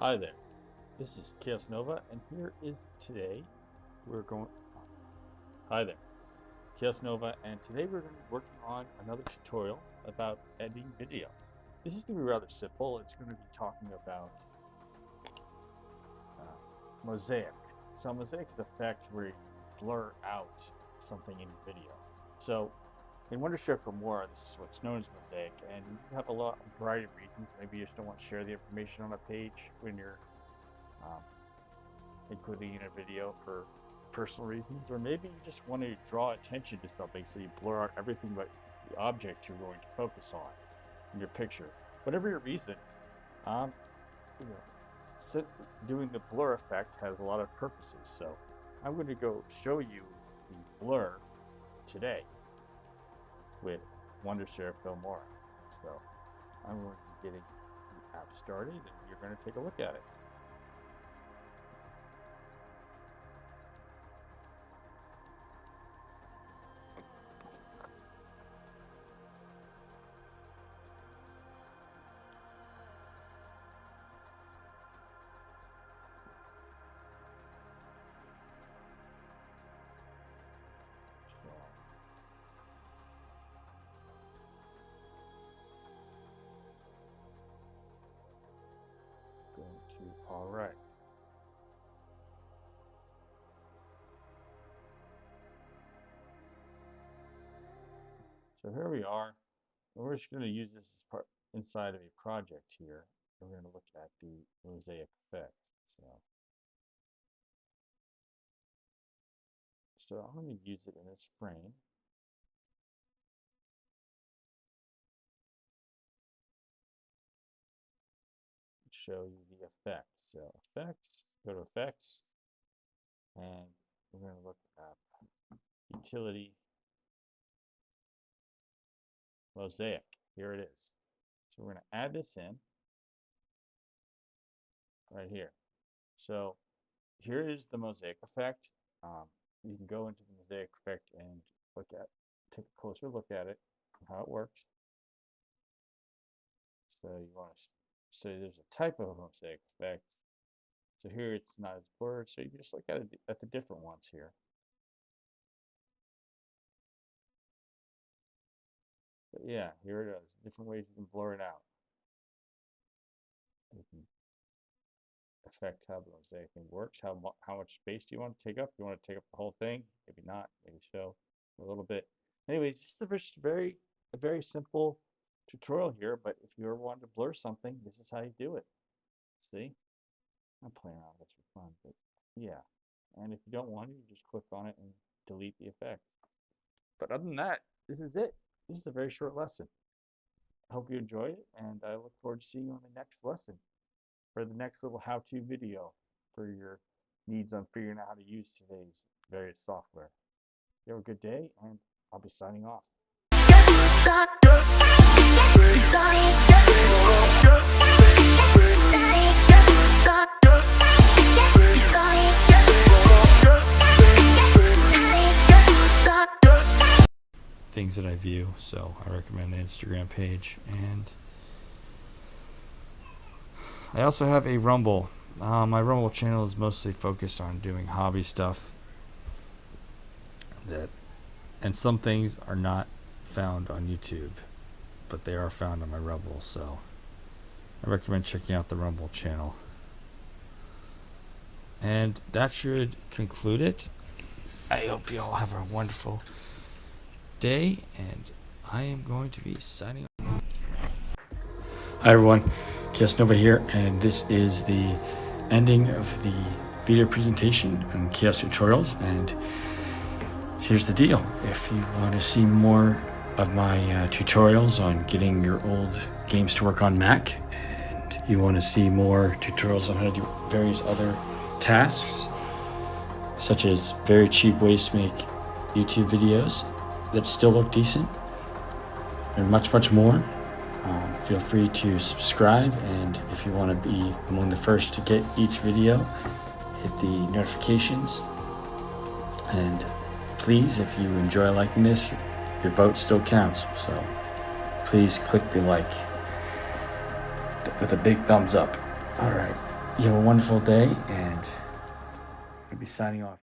Hi there, this is Kaos Nova, and here is today Hi there, Kaos Nova, and today we're going to be working on another tutorial about editing video. This is going to be rather simple. It's going to be talking about Mosaic. So Mosaic is an effect where you blur out something in your video. So in Wondershare Filmora, this is what's known as Mosaic, and you have a variety of reasons. Maybe you just don't want to share the information on a page when you're including in a video for personal reasons, or maybe you just want to draw attention to something, so you blur out everything but the object you're going to focus on in your picture. Whatever your reason, doing the blur effect has a lot of purposes. So I'm going to go show you the blur today with Wondershare Filmora. So I'm going to be getting the app started, and you're going to take a look at it. All right. So here we are. We're just going to use this as part inside of a project here. We're going to look at the Mosaic effect. So I'm going to use it in this frame. Show you the effect. So effects, go to effects, and we're going to look at utility Mosaic. Here it is. So we're going to add this in right here. So here is the Mosaic effect. You can go into the Mosaic effect and take a closer look at it, how it works. So you want to So there's a type of Mosaic effect. So here it's not as blurred, so you can just look at it at the different ones here. But yeah, here it is. Different ways you can blur it out. You can affect how the Mosaic thing works. How much space do you want to take up? You want to take up the whole thing? Maybe not. Maybe so. A little bit. Anyways, this is a very simple tutorial here, but if you ever want to blur something, this is how you do it. See? I'm playing around with this for fun, but yeah. And if you don't want it, you just click on it and delete the effect. But other than that, this is it. This is a very short lesson. I hope you enjoy it, and I look forward to seeing you on the next lesson, for the next little how-to video for your needs on figuring out how to use today's various software. You have a good day, and I'll be signing off. Things that I view, so I recommend the Instagram page, and I also have a Rumble. My Rumble channel is mostly focused on doing hobby stuff, and some things are not found on YouTube, but they are found on my Rumble, so I recommend checking out the Rumble channel. And that should conclude it. I hope you all have a wonderful day, and I am going to be signing off. Hi everyone, Kaos Nova here, and this is the ending of the video presentation on Kaos Tutorials. And here's the deal: if you want to see more of my tutorials on getting your old games to work on Mac, and you want to see more tutorials on how to do various other tasks, such as very cheap ways to make YouTube videos that still look decent, and much more, feel free to subscribe. And if you want to be among the first to get each video, hit the notifications. And please, if you enjoy liking this, your vote still counts, so please click the like with a big thumbs up. All right. You have a wonderful day, and I'll be signing off.